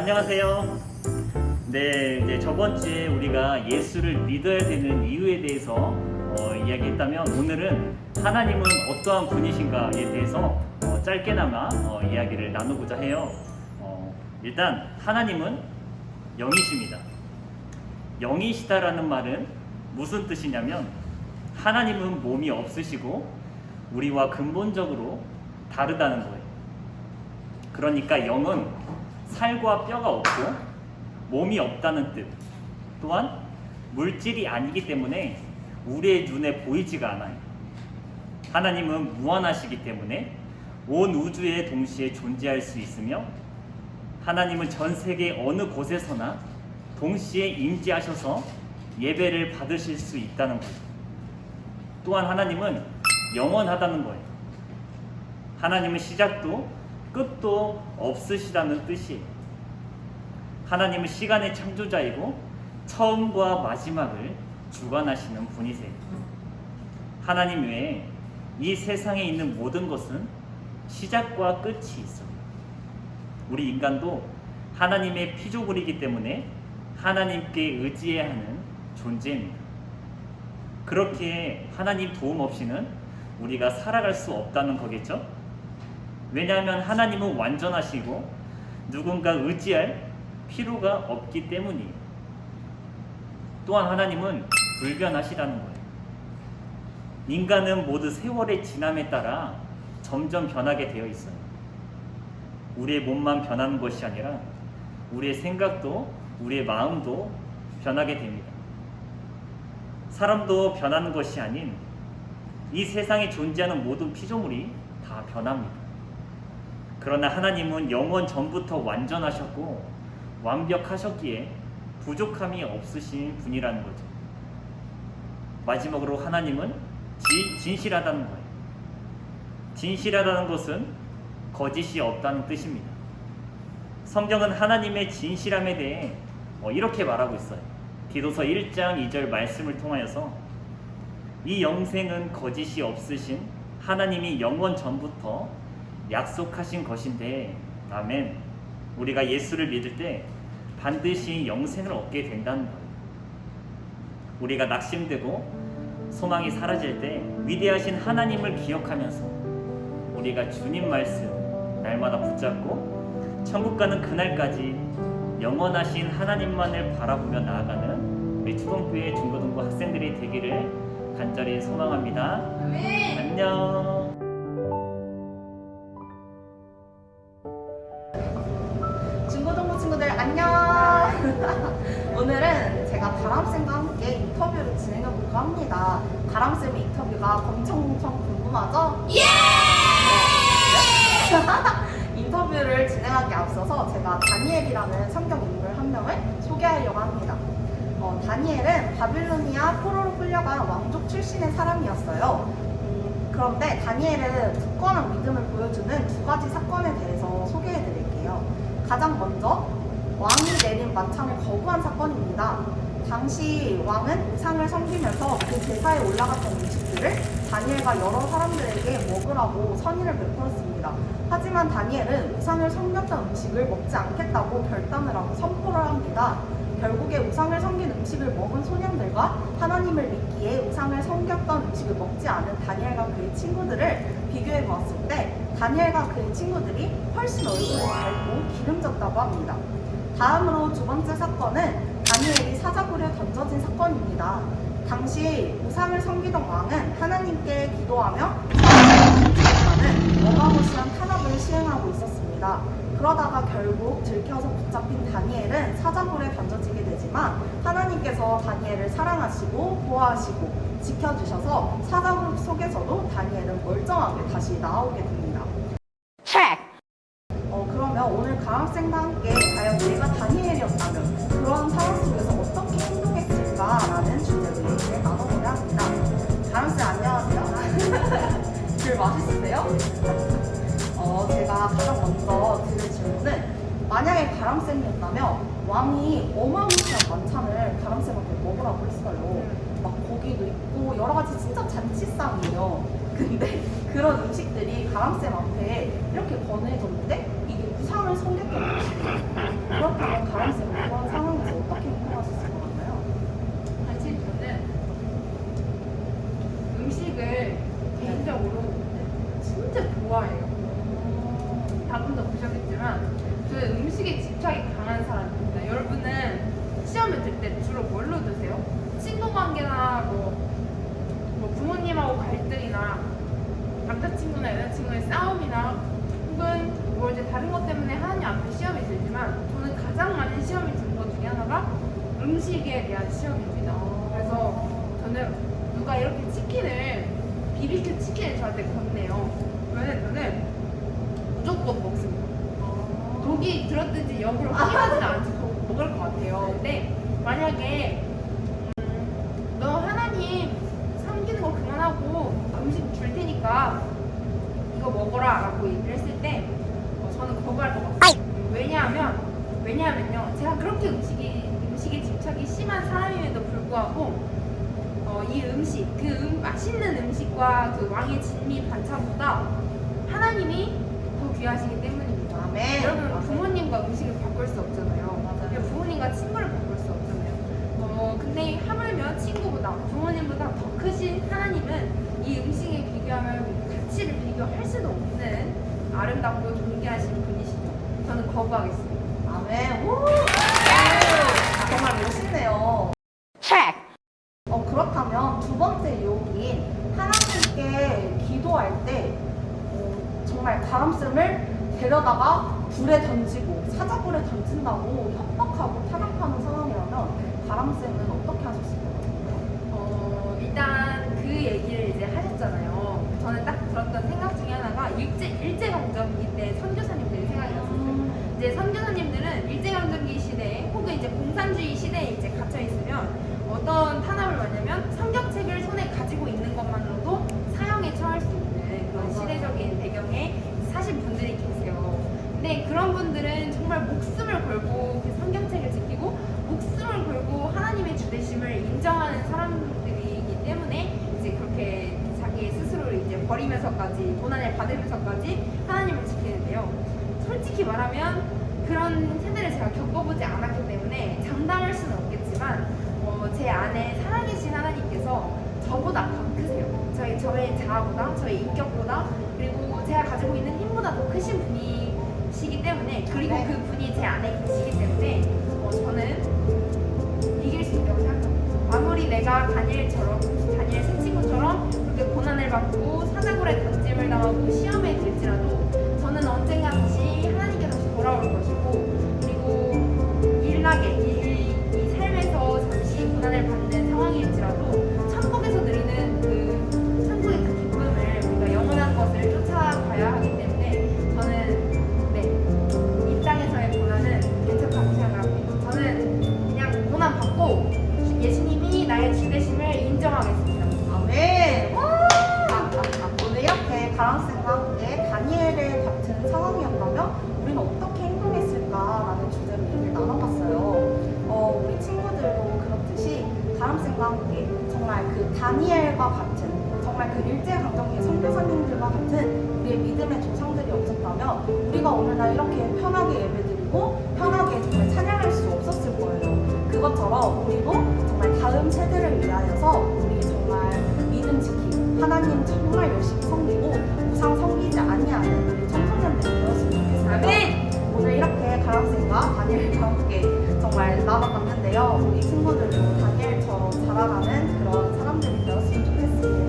안녕하세요. 네, 이제 저번 주에 우리가 예수를 믿어야 되는 이유에 대해서 이야기했다면, 오늘은 하나님은 어떠한 분이신가에 대해서 짧게나마 이야기를 나누고자 해요. 일단 하나님은 영이십니다. 영이시다라는 말은 무슨 뜻이냐면, 하나님은 몸이 없으시고 우리와 근본적으로 다르다는 거예요. 그러니까 영은 살과 뼈가 없고 몸이 없다는 뜻, 또한 물질이 아니기 때문에 우리의 눈에 보이지가 않아요. 하나님은 무한하시기 때문에 온 우주에 동시에 존재할 수 있으며, 하나님은 전 세계 어느 곳에서나 동시에 임재하셔서 예배를 받으실 수 있다는 거예요. 또한 하나님은 영원하다는 거예요. 하나님은 시작도 끝도 없으시다는 뜻이에요. 하나님은 시간의 창조자이고 처음과 마지막을 주관하시는 분이세요. 하나님 외에 이 세상에 있는 모든 것은 시작과 끝이 있어요. 우리 인간도 하나님의 피조물이기 때문에 하나님께 의지해야 하는 존재입니다. 그렇게 하나님 도움 없이는 우리가 살아갈 수 없다는 거겠죠? 왜냐하면 하나님은 완전하시고 누군가 의지할 필요가 없기 때문이에요. 또한 하나님은 불변하시다는 거예요. 인간은 모두 세월의 지남에 따라 점점 변하게 되어 있어요. 우리의 몸만 변하는 것이 아니라 우리의 생각도, 우리의 마음도 변하게 됩니다. 사람도 변하는 것이 아닌 이 세상에 존재하는 모든 피조물이 다 변합니다. 그러나 하나님은 영원 전부터 완전하셨고 완벽하셨기에 부족함이 없으신 분이라는 거죠. 마지막으로 하나님은 진실하다는 거예요. 진실하다는 것은 거짓이 없다는 뜻입니다. 성경은 하나님의 진실함에 대해 이렇게 말하고 있어요. 디도서 1장 2절 말씀을 통하여서, 이 영생은 거짓이 없으신 하나님이 영원 전부터 약속하신 것인데, 아멘. 우리가 예수를 믿을 때 반드시 영생을 얻게 된다는 거예요. 우리가 낙심되고 소망이 사라질 때 위대하신 하나님을 기억하면서 우리가 주님 말씀 날마다 붙잡고 천국 가는 그날까지 영원하신 하나님만을 바라보며 나아가는 우리 초등부의 중고등부 학생들이 되기를 간절히 소망합니다. 아멘. 안녕. 중고등부 친구들 안녕. 오늘은 제가 가람쌤과 함께 인터뷰를 진행해볼까 합니다. 가람쌤의 인터뷰가 엄청 궁금하죠? 예! 네. 인터뷰를 진행하기 앞서서 제가 다니엘이라는 성경 인물 한 명을 소개하려고 합니다. 다니엘은 바빌로니아 포로로 끌려간 왕족 출신의 사람이었어요. 그런데 다니엘은 굳건한 믿음을 보여주는 두 가지 사건에 대해서 소개해드릴게요. 가장 먼저 왕이 내린 만찬을 거부한 사건입니다. 당시 왕은 우상을 섬기면서 그 제사에 올라갔던 음식들을 다니엘과 여러 사람들에게 먹으라고 선의를 베풀었습니다. 하지만 다니엘은 우상을 섬겼던 음식을 먹지 않겠다고 결단을 하고 선포를 합니다. 결국에 우상을 섬긴 음식을 먹은 소년들과 하나님을 믿기에 우상을 섬겼던 음식을 먹지 않은 다니엘과 그의 친구들을 비교해 보았을 때, 다니엘과 그의 친구들이 훨씬 얼굴이 밝고 기름졌다고 합니다. 다음으로 두 번째 사건은 다니엘이 사자굴에 던져진 사건입니다. 당시 우상을 섬기던 왕은 하나님께 기도하며 하는 어마무시한 탄압을 시행하고 있었습니다. 그러다가 결국 들켜서 붙잡힌 다니엘은 사자굴에 던져지게 되지만, 하나님께서 다니엘을 사랑하시고 보호하시고 지켜주셔서 사자굴 속에서도 다니엘은 멀쩡하게 다시 나오게 됩니다. 그러면 오늘 가람쌤과 함께 과연 내가 다니엘이었다면 그런 상황 속에서 어떻게 행동했을까라는 주제로 얘기를 나눠보려 합니다. 가람쌤 안녕하세요. 줄 맛있으세요? 제가 가장 먼저 드릴 질문은, 만약에 가람쌤이었다면 왕이 어마무시한 만찬을 가람쌤한테 먹으라고 했어요. 막 고기도 있고 여러 가지 진짜 잔치상이에요. 근데 그런 음식들이 가람쌤 앞에 이렇게 권해졌는데 이게 우상을 섬겼던 음식이에요. 그렇다면 있잖아. 뭐 부모님하고 갈등이나 남자친구나 여자친구의 싸움이나 혹은 뭐 이제 다른 것 때문에 하나님 앞에 시험이 들지만 저는 가장 많은 시험이 드는 것 중에 하나가 음식에 대한 시험입니다. 그래서 저는 누가 이렇게 BBQ 치킨을 저한테 건네요. 그러면 저는 무조건 먹습니다. 독이 들었든지 역으로 확인하지는 않지 먹을 것 같아요. 근데 만약에 너 하나님 섬기는 거 그만하고 음식 줄 테니까 이거 먹어라 라고 얘기를 했을 때 저는 거부할 것 같아요. 왜냐하면요 제가 그렇게 음식에 집착이 심한 사람임에도 불구하고 이 음식 맛있는 음식과 그 왕의 진미 반찬보다 하나님이 더 귀하시기 때문입니다. 아멘. 여러분 맞아요. 부모님과 음식을 바꿀 수 없잖아요. 맞아요. 부모님과 친구를 바꿀 수 없잖아요. 근데 하물며 친구보다 부모님보다 더 크신 하나님은 이 음식에 비교하면 가치를 비교할 수도 없는 아름답고 존귀하신 분이시죠. 저는 거부하겠습니다. 아멘. 오! 정말 멋있네요. 그렇다면 두 번째 유혹인 하나님께 기도할 때 정말 가람쌤을 데려다가 불에 던지고 사자불에 던진다고 협박하고 타락하는 상황이라면 가람쌤은 어떻게 하셨을 것 같아요? 일단 그 얘기를 이제 하셨잖아요. 저는 딱 들었던 생각 중에 하나가 일제강점기 때 선교사님들이 생각이 났었어요. 이제 선교사님들은 일제강점기 시대에 혹은 이제 공산주의 시대에 이제 갇혀 있으면 어떤 탄압을 받냐면 성경책을 손에 가지고 있는 것만으로도 사형에 처할 수 있는 그런 시대적인 배경에 사신 분들이 계세요. 근데 그런 분들은 정말 목숨을 걸고 그 성경책을 지키고 목숨을 걸고 하나님의 주되심을 인정하는 사람들이기 때문에 이제 그렇게 자기 스스로를 이제 버리면서까지 고난을 받으면서까지 하나님을 지키는데요. 솔직히 말하면 그런 세대를 제가 겪어보지 않았기 때문에 장담할 수는 없겠지만 제 안에 살아계신 하나님께서 저보다 더 크세요. 저의 자아보다, 저의 인격보다, 그리고 제가 가지고 있는 힘보다 더 크신 분이시기 때문에, 그리고 그 분이 제 안에 계시기 때문에 저는 이길 수 있다고 생각합니다. 아무리 내가 다니엘 세 친구처럼 그렇게 고난을 받고 사자굴에 던짐을 당하고 시험에 들지라도 저는 언젠가 다시 하나님께 다시 돌아올 것이고, 그리고 이 삶에서 잠시 고난을 받는 상황일지라도 천국에서 누리는 그 천국의 그 기쁨을 우리가 영원한 것을 쫓아가야 하기 때문에 저는 이 땅에서의 고난은 괜찮다고 생각합니다. 저는 그냥 고난 받고 예수님이 나의 주되심을 인정하겠습니다. 아멘. 오늘 이렇게 가람쌤과 함께 다니엘의 같은 상황이었다면 우리는 어떻게 행동했을까라는 주제로 얘기를 나눠봤어요. 우리 친구들도 그렇듯이 가람쌤과 함께 정말 그 다니엘과 같은 정말 그 일제강점기 선교사님들과 같은 우리의 믿음의 조상들이 없었다면 우리가 오늘날 이렇게 편하게 예배드리고 편하게 정말 찬양할 수 없었을 거예요. 그것처럼 우리도 정말 다음 세대를 위하여서 우리 정말 믿음 지키고 하나님 정말 열심히 섬기고 우상 섬기지 아니하는 우리 청소년들이 되었으면 좋겠어요. 아멘! 오늘 이렇게 가람쌤과 다니엘과 함께 정말 나눠봤는데요. 우리 친구들도 다니엘처럼 자라나는 그런 사람들이 되었으면 좋겠습니다.